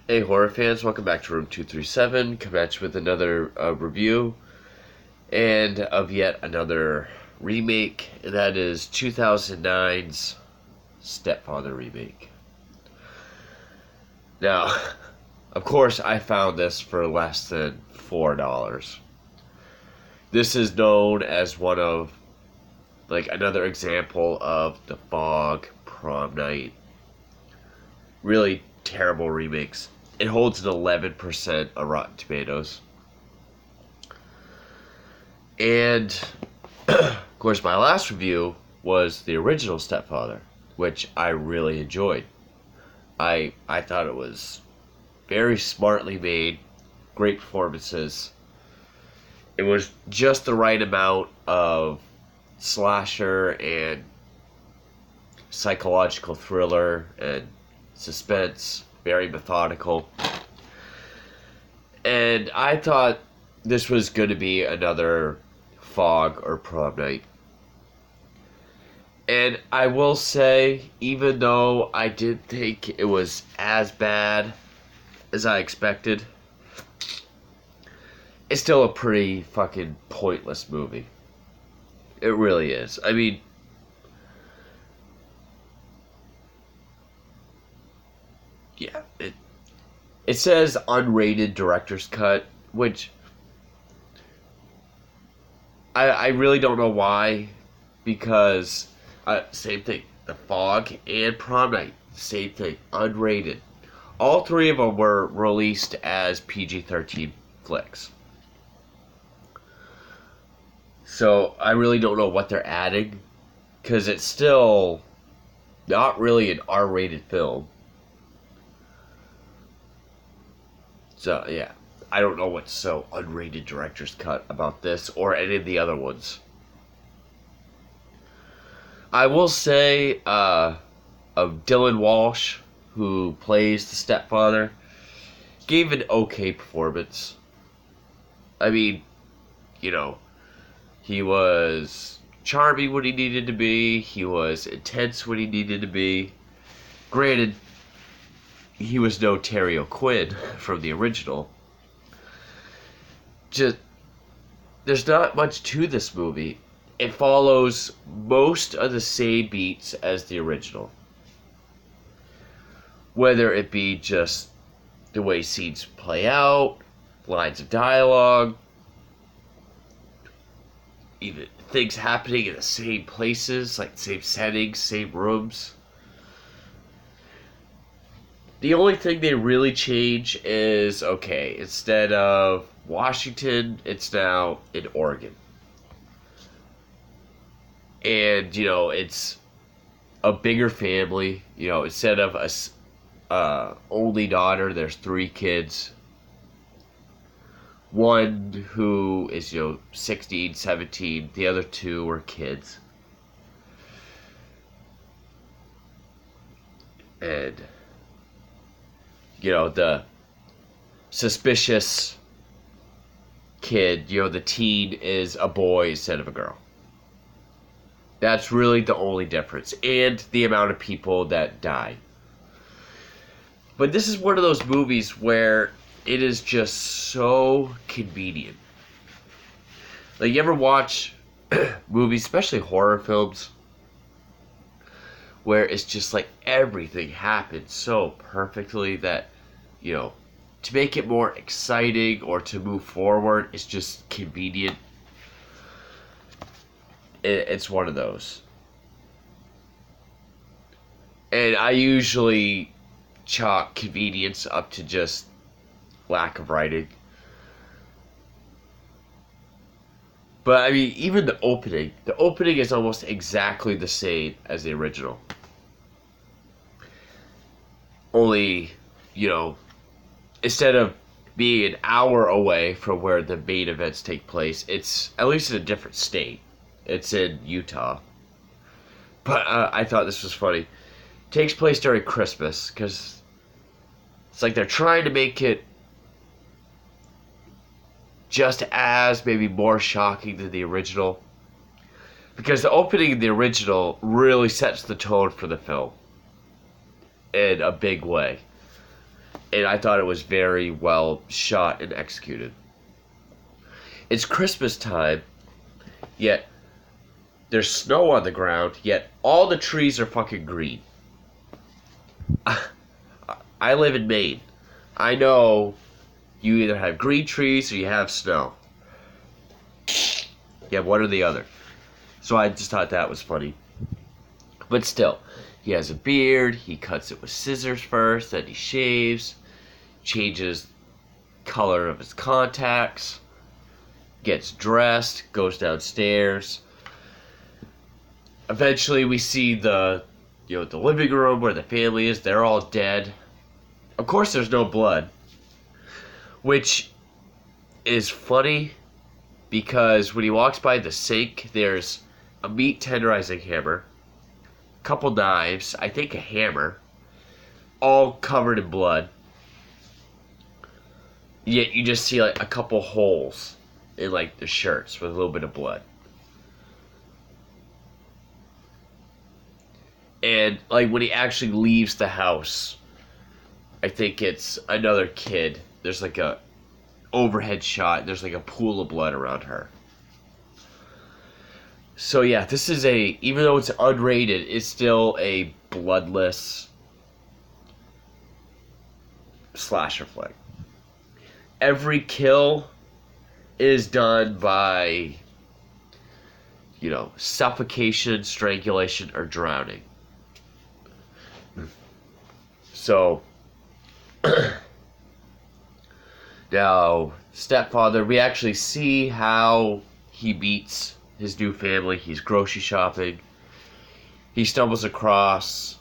Hey horror fans, welcome back to Room 237. Come at you with another review and of yet another remake, and that is 2009's Stepfather remake. Now, of course, I found this for less than $4. This is known as one of, another example of the Fog, Prom Night, really terrible remakes. It holds an 11% of Rotten Tomatoes. And, of course, my last review was the original Stepfather, which I really enjoyed. I thought it was very smartly made, great performances. It was just the right amount of slasher and psychological thriller and suspense, very methodical. And I thought this was going to be another Fog or Prom Night. And I will say, even though I didn't think it was as bad as I expected, it's still a pretty fucking pointless movie. It really is. I mean, yeah, it says unrated director's cut, which I really don't know why, because same thing, The Fog and Prom Night, same thing, unrated. All three of them were released as PG-13 flicks. So I really don't know what they're adding, because it's still not really an R-rated film. So, yeah, I don't know what's so unrated director's cut about this or any of the other ones. I will say, of Dylan Walsh, who plays the stepfather, gave an okay performance. I mean, he was charming when he needed to be. He was intense when he needed to be. Granted, he was no Terry O'Quinn from the original. There's not much to this movie. It follows most of the same beats as the original. Whether it be just the way scenes play out, lines of dialogue, even things happening in the same places, like same settings, same rooms. The only thing they really change is, okay, instead of Washington, it's now in Oregon. And, it's a bigger family. Instead of a only daughter, there's 3 kids. One who is, 16, 17. The other 2 are kids. And the suspicious kid, the teen is a boy instead of a girl. That's really the only difference. And the amount of people that die. But this is one of those movies where it is just so convenient. Like, you ever watch movies, especially horror films, where it's just like everything happens so perfectly that, to make it more exciting or to move forward, it's just convenient. It's one of those. And I usually chalk convenience up to just lack of writing. But, I mean, even the opening is almost exactly the same as the original. Only, instead of being an hour away from where the main events take place, it's at least in a different state. It's in Utah. But I thought this was funny. It takes place during Christmas, because it's like they're trying to make it just as, maybe more shocking than the original. Because the opening of the original really sets the tone for the film in a big way. And I thought it was very well shot and executed. It's Christmas time, yet there's snow on the ground, yet all the trees are fucking green. I live in Maine. I know you either have green trees or you have snow. You have one or the other. So I just thought that was funny. But still, he has a beard, he cuts it with scissors first, then he shaves, changes color of his contacts, gets dressed, goes downstairs. Eventually we see the living room where the family is. They're all dead. Of course there's no blood, which is funny because when he walks by the sink, there's a meat tenderizing hammer, a couple knives, I think a hammer, all covered in blood. Yet you just see like a couple holes in like the shirts with a little bit of blood. And like when he actually leaves the house, I think it's another kid. There's like a overhead shot. There's like a pool of blood around her. So yeah, this is even though it's unrated, it's still a bloodless slasher flick. Every kill is done by, suffocation, strangulation, or drowning. So, now, Stepfather, we actually see how he meets his new family. He's grocery shopping. He stumbles across,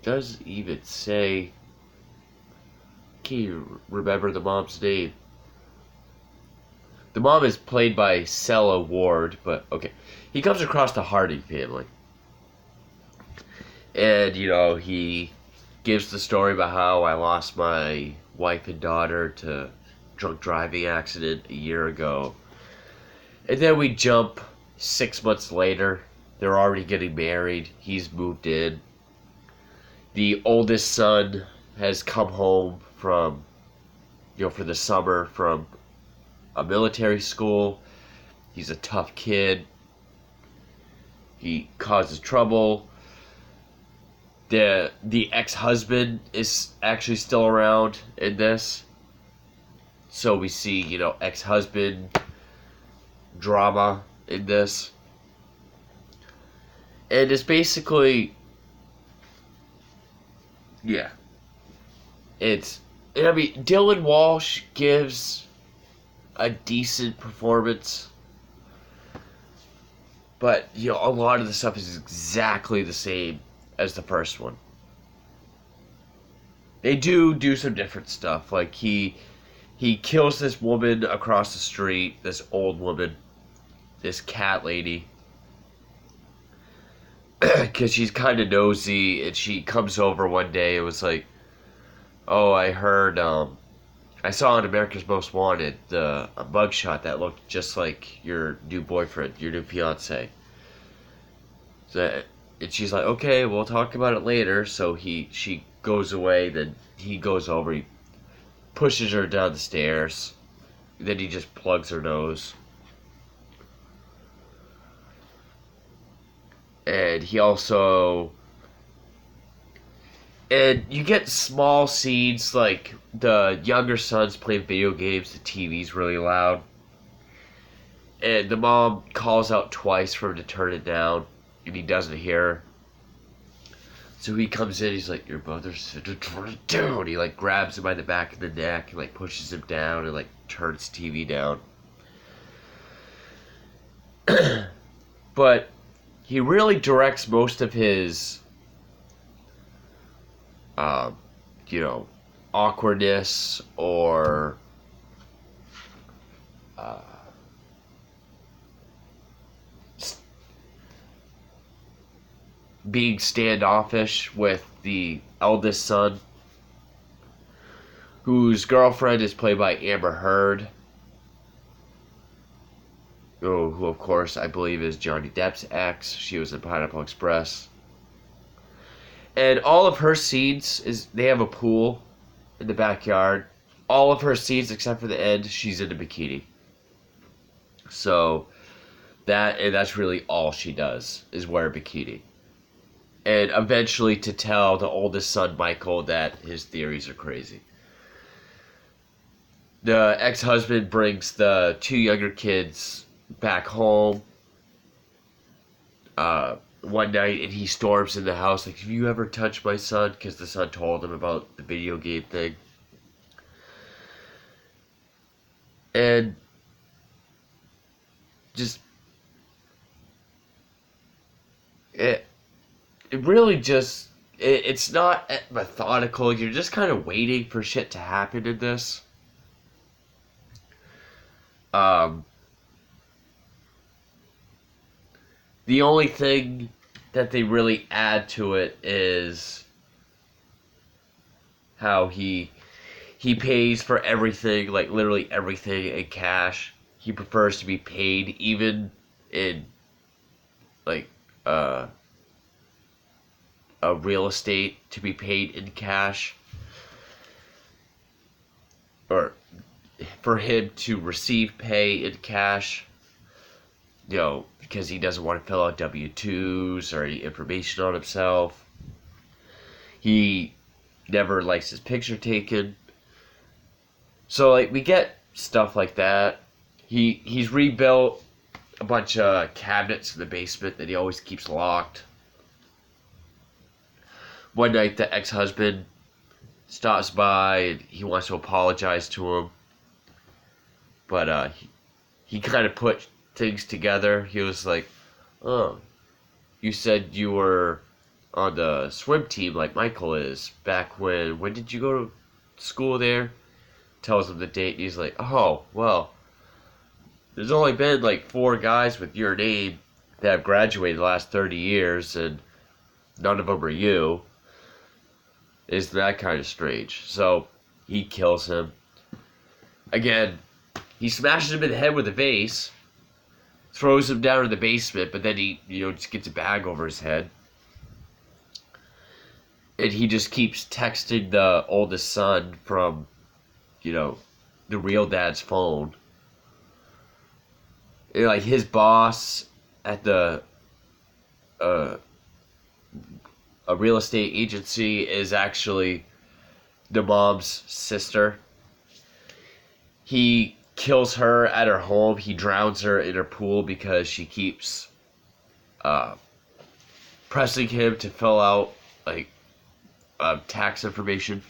does even say, can't you remember the mom's name? The mom is played by Sella Ward, but okay. He comes across the Harding family. And, he gives the story about how I lost my wife and daughter to drunk driving accident a year ago. And then we jump 6 months later. They're already getting married. He's moved in. The oldest son has come home from, for the summer from a military school. He's a tough kid. He causes trouble. The ex-husband is actually still around in this. So we see, ex-husband drama in this. And it's basically, yeah. Dylan Walsh gives a decent performance. But, a lot of the stuff is exactly the same as the first one. They do some different stuff. Like, he kills this woman across the street, this old woman, this cat lady. Because she's kind of nosy, and she comes over one day and was like, oh, I heard, I saw on America's Most Wanted a mugshot that looked just like your new boyfriend, your new fiance. And she's like, okay, we'll talk about it later. So she goes away, then he goes over, he pushes her down the stairs, then he just plugs her nose. And he also... And you get small scenes, like the younger son's playing video games, the TV's really loud. And the mom calls out twice for him to turn it down, and he doesn't hear her. So he comes in, he's like, your brother said to turn it down. He like grabs him by the back of the neck and like pushes him down and like turns the TV down. But he really directs most of his awkwardness or being standoffish with the eldest son, whose girlfriend is played by Amber Heard, who of course I believe is Johnny Depp's ex. She was in Pineapple Express. And all of her scenes they have a pool in the backyard. All of her scenes except for the end, she's in a bikini. So that's really all she does is wear a bikini. And eventually to tell the oldest son Michael that his theories are crazy. The ex-husband brings the two younger kids back home one night, and he storms in the house like, "Have you ever touched my son?" Because the son told him about the video game thing. And just it really just it's not methodical. You're just kind of waiting for shit to happen in this. Um, the only thing that they really add to it is how he pays for everything, like literally everything, in cash. He prefers to be paid, even in like a real estate, to be paid in cash, or for him to receive pay in cash. Because he doesn't want to fill out W-2s or any information on himself. He never likes his picture taken. So, like, we get stuff like that. He's rebuilt a bunch of cabinets in the basement that he always keeps locked. One night, the ex-husband stops by and he wants to apologize to him. But he kind of put things together. He was like, "Oh, you said you were on the swim team like Michael is back when did you go to school there?" Tells him the date, and he's like, "Oh, well, there's only been like 4 guys with your name that have graduated the last 30 years, and none of them are you." Is that kind of strange? So he kills him. Again, he smashes him in the head with a vase, throws him down in the basement, but then he, just gets a bag over his head. And he just keeps texting the oldest son from, the real dad's phone. And, like, his boss at a real estate agency is actually the mom's sister. He kills her at her home. He drowns her in her pool because she keeps pressing him to fill out like tax information.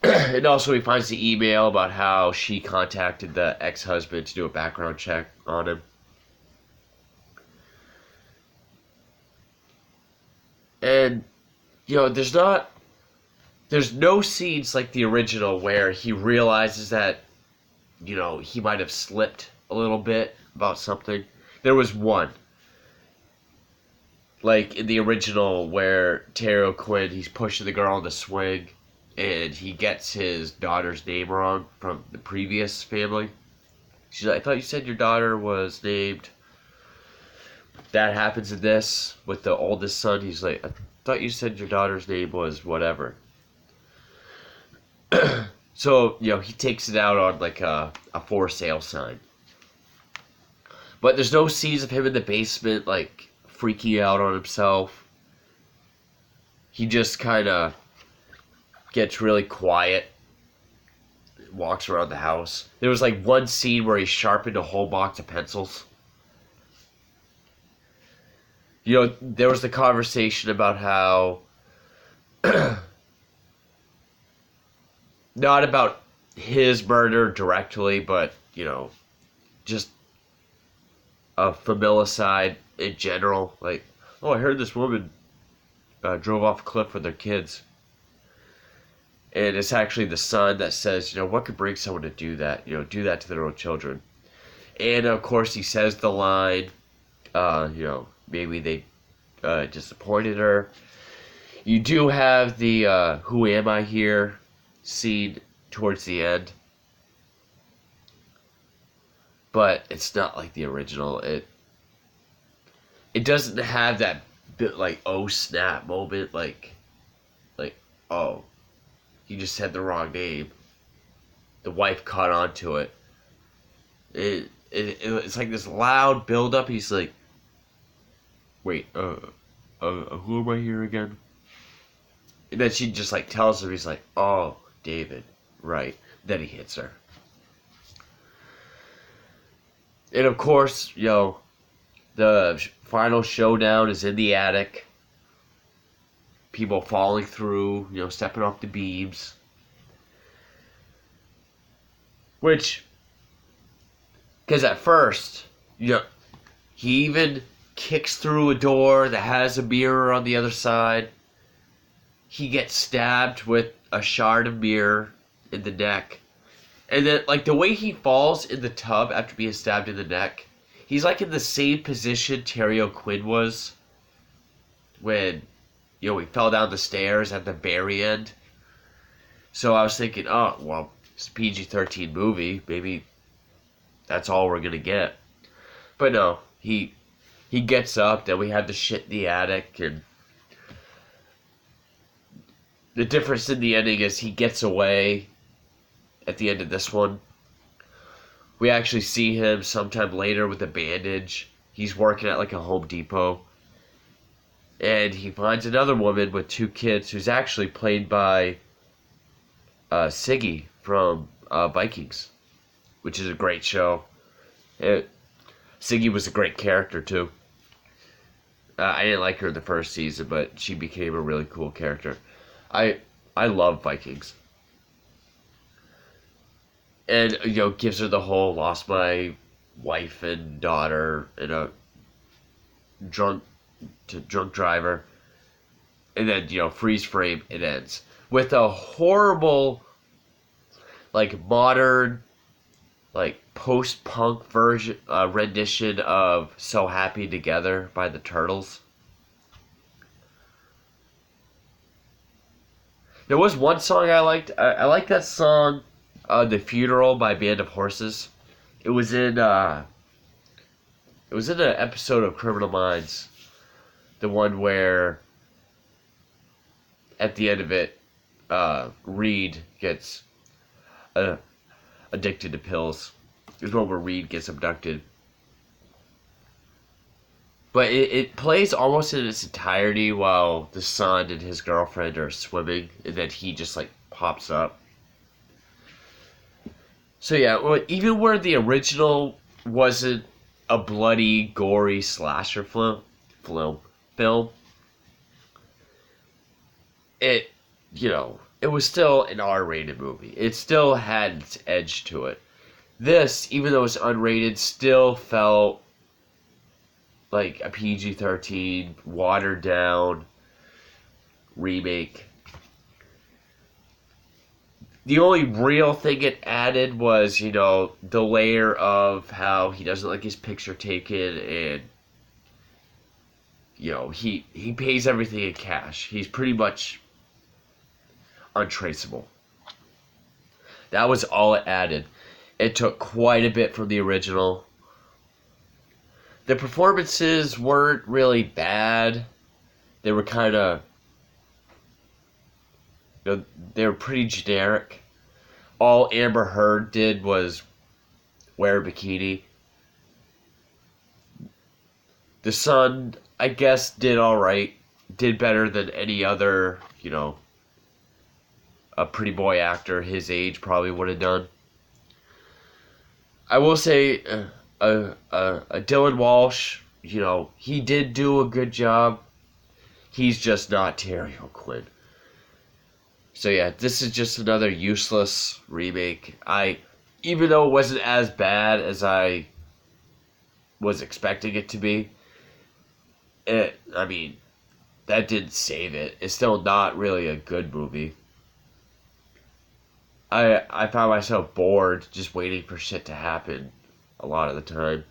And also he finds the email about how she contacted the ex-husband to do a background check on him. And there's no scenes like the original where he realizes that he might have slipped a little bit about something. There was one, like in the original, where Terry O'Quinn, he's pushing the girl on the swing, and he gets his daughter's name wrong from the previous family. She's like, "I thought you said your daughter was named..." That happens in this with the oldest son. He's like, "I thought you said your daughter's name was whatever." So, he takes it out on like a for sale sign. But there's no scenes of him in the basement like freaking out on himself. He just kind of gets really quiet, walks around the house. There was like one scene where he sharpened a whole box of pencils. There was the conversation about how not about his murder directly, but just a familicide in general. Like, "Oh, I heard this woman drove off a cliff with their kids." And it's actually the son that says, "What could bring someone to do that? Do that to their own children." And of course he says the line, maybe they disappointed her. You do have the "Who am I here?" scene towards the end. But it's not like the original. It doesn't have that bit like oh snap moment, like oh, he just said the wrong name. The wife caught on to it. It's like this loud build up. He's like, wait, who am I here again? And then she just like tells him, he's like, oh, David, right. Then he hits her. And of course, the final showdown is in the attic. People falling through, stepping off the beams. Which, because at first, he even kicks through a door that has a mirror on the other side. He gets stabbed with a shard of mirror in the neck. And then, like, the way he falls in the tub after being stabbed in the neck, he's, like, in the same position Terry O'Quinn was when, he fell down the stairs at the very end. So I was thinking, oh, well, it's a PG-13 movie. Maybe that's all we're going to get. But no, he gets up, then we have the shit in the attic, and the difference in the ending is he gets away at the end of this one. We actually see him sometime later with a bandage. He's working at like a Home Depot. And he finds another woman with 2 kids who's actually played by Siggy from Vikings, which is a great show. Siggy was a great character too. I didn't like her in the first season, but she became a really cool character. I love Vikings. And, gives her the whole lost my wife and daughter in a drunk driver. And then, freeze frame, it ends. With a horrible, like, modern, like, post-punk version, rendition of So Happy Together by the Turtles. There was one song I liked. I liked that song, The Funeral by Band of Horses. It was in an episode of Criminal Minds. The one where, at the end of it, Reed gets addicted to pills. There's one where Reed gets abducted. But it plays almost in its entirety while the son and his girlfriend are swimming, and then he just, like, pops up. So yeah, even where the original wasn't a bloody, gory slasher film, it was still an R-rated movie. It still had its edge to it. This, even though it's unrated, still felt like a PG-13, watered down remake. The only real thing it added was, the layer of how he doesn't like his picture taken, and, he pays everything in cash. He's pretty much untraceable. That was all it added. It took quite a bit from the original. The performances weren't really bad. They were kind of, they were pretty generic. All Amber Heard did was wear a bikini. The son, I guess, did alright. Did better than any other, a pretty boy actor his age probably would have done. I will say, Dylan Walsh, he did do a good job. He's just not Terry O'Quinn. So yeah, this is just another useless remake. Even though it wasn't as bad as I was expecting it to be, that didn't save it. It's still not really a good movie. I found myself bored just waiting for shit to happen a lot of the time.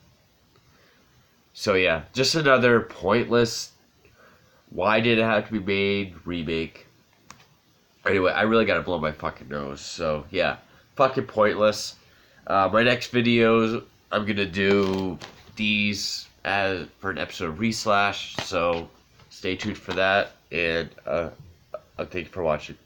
So yeah, just another pointless, why did it have to be made remake. Anyway, I really gotta blow my fucking nose. So yeah, fucking pointless. My next videos, I'm gonna do these as for an episode of Reslash. So stay tuned for that, and thank you for watching.